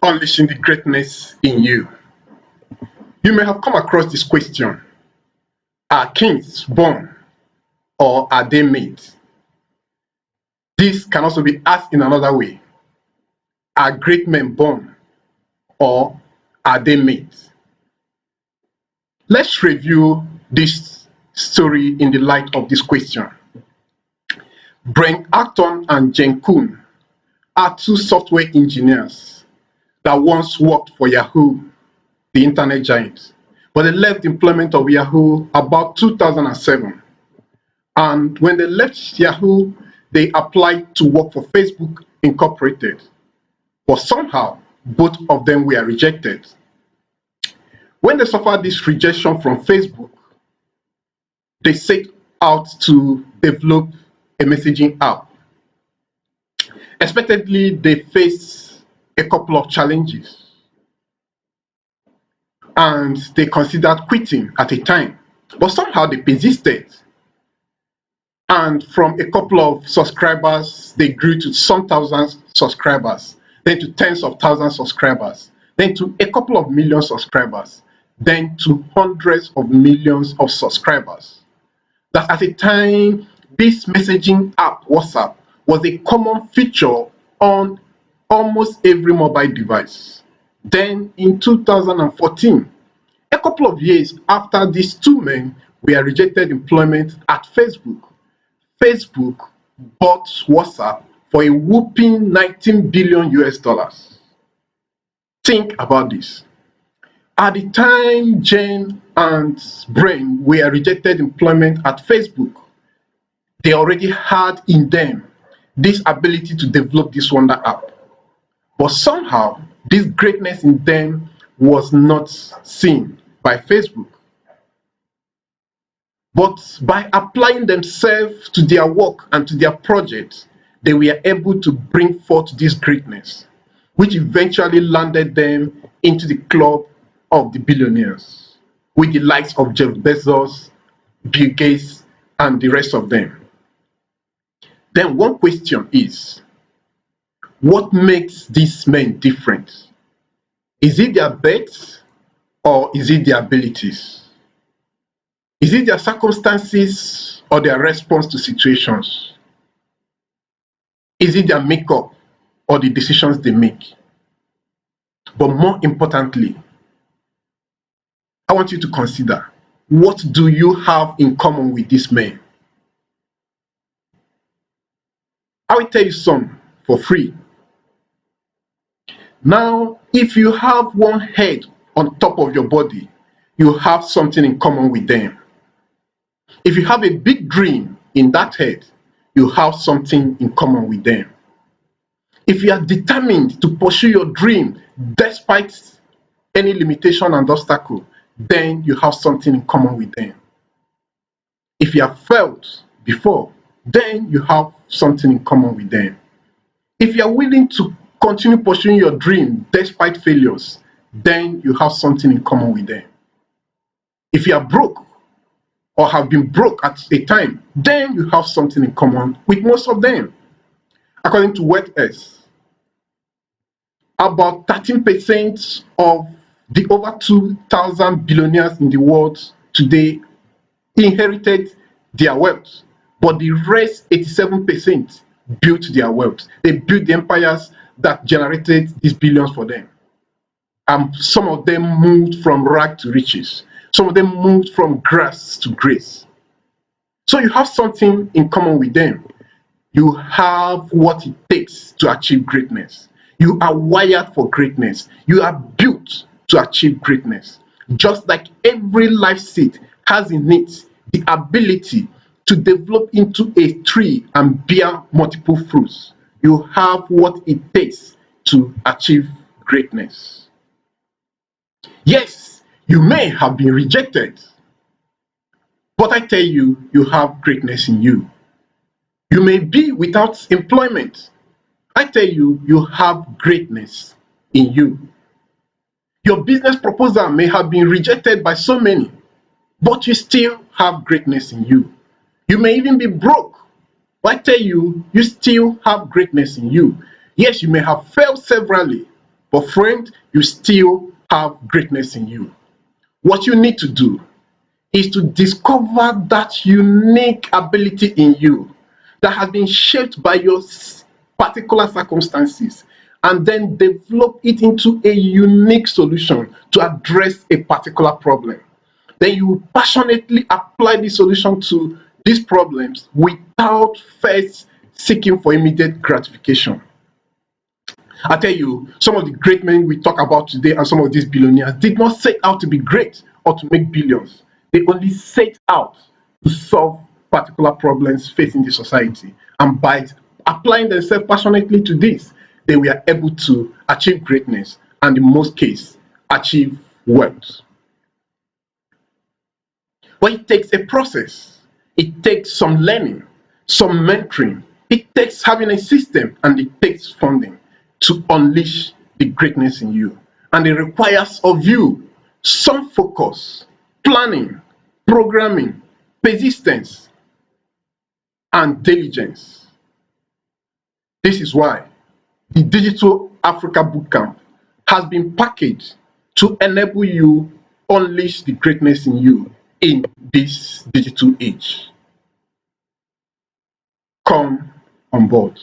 Unleashing the greatness in you. You may have come across this question: are kings born or are they made? This can also be asked in another way: are great men born or are they made? Let's review this story in the light of this question. Brent Acton and Jen Kuhn are two software engineers that once worked for Yahoo, the internet giant, but they left the employment of Yahoo about 2007. And when they left Yahoo, they applied to work for Facebook Incorporated. But somehow, both of them were rejected. When they suffered this rejection from Facebook, they set out to develop a messaging app. Expectedly, they faced a couple of challenges and they considered quitting at a time, but somehow they persisted. And from a couple of subscribers, they grew to some thousands subscribers, then to tens of thousands subscribers, then to a couple of million subscribers, then to hundreds of millions of subscribers. That at a time, this messaging app, WhatsApp, was a common feature on almost every mobile device. Then in 2014, a couple of years after these two men were rejected employment at Facebook, Facebook bought WhatsApp for a whopping 19 billion US dollars. Think about this. At the time Jen and Brain were rejected employment at Facebook, they already had in them this ability to develop this wonder app. But somehow, this greatness in them was not seen by Facebook. But by applying themselves to their work and to their project, they were able to bring forth this greatness, which eventually landed them into the club of the billionaires, with the likes of Jeff Bezos, Bill Gates, and the rest of them. Then one question is, what makes these men different? Is it their birth or is it their abilities? Is it their circumstances or their response to situations? Is it their makeup or the decisions they make? But more importantly, I want you to consider, what do you have in common with these men? I will tell you some for free. Now, if you have one head on top of your body, you have something in common with them. If you have a big dream in that head, you have something in common with them. If you are determined to pursue your dream despite any limitation and obstacle, then you have something in common with them. If you have failed before, then you have something in common with them. If you are willing to continue pursuing your dream despite failures, then you have something in common with them. If you are broke or have been broke at a time, then you have something in common with most of them. According to WebEarth, about 13% of the over 2,000 billionaires in the world today inherited their wealth, but the rest 87% built their wealth. They built the empires that generated these billions for them. Some of them moved from rag to riches. Some of them moved from grass to grace. So you have something in common with them. You have what it takes to achieve greatness. You are wired for greatness. You are built to achieve greatness. Just like every life seed has in it the ability to develop into a tree and bear multiple fruits, you have what it takes to achieve greatness. Yes, you may have been rejected, but I tell you, you have greatness in you. You may be without employment. I tell you, you have greatness in you. Your business proposal may have been rejected by so many, but you still have greatness in you. You may even be broke, but I tell you, you still have greatness in you. Yes, you may have failed severally, But friend, you still have greatness in you. What you need to do is to discover that unique ability in you that has been shaped by your particular circumstances, and then develop it into a unique solution to address a particular problem. Then you passionately apply the solution to these problems without first seeking for immediate gratification. I tell you, some of the great men we talk about today and some of these billionaires did not set out to be great or to make billions. They only set out to solve particular problems facing the society. And by applying themselves passionately to this, they were able to achieve greatness and in most cases achieve wealth. But it takes a process. It takes some learning, some mentoring. It takes having a system and it takes funding to unleash the greatness in you. And it requires of you some focus, planning, programming, persistence, and diligence. This is why the Digital Africa Bootcamp has been packaged to enable you unleash the greatness in you in this digital age. Come on board.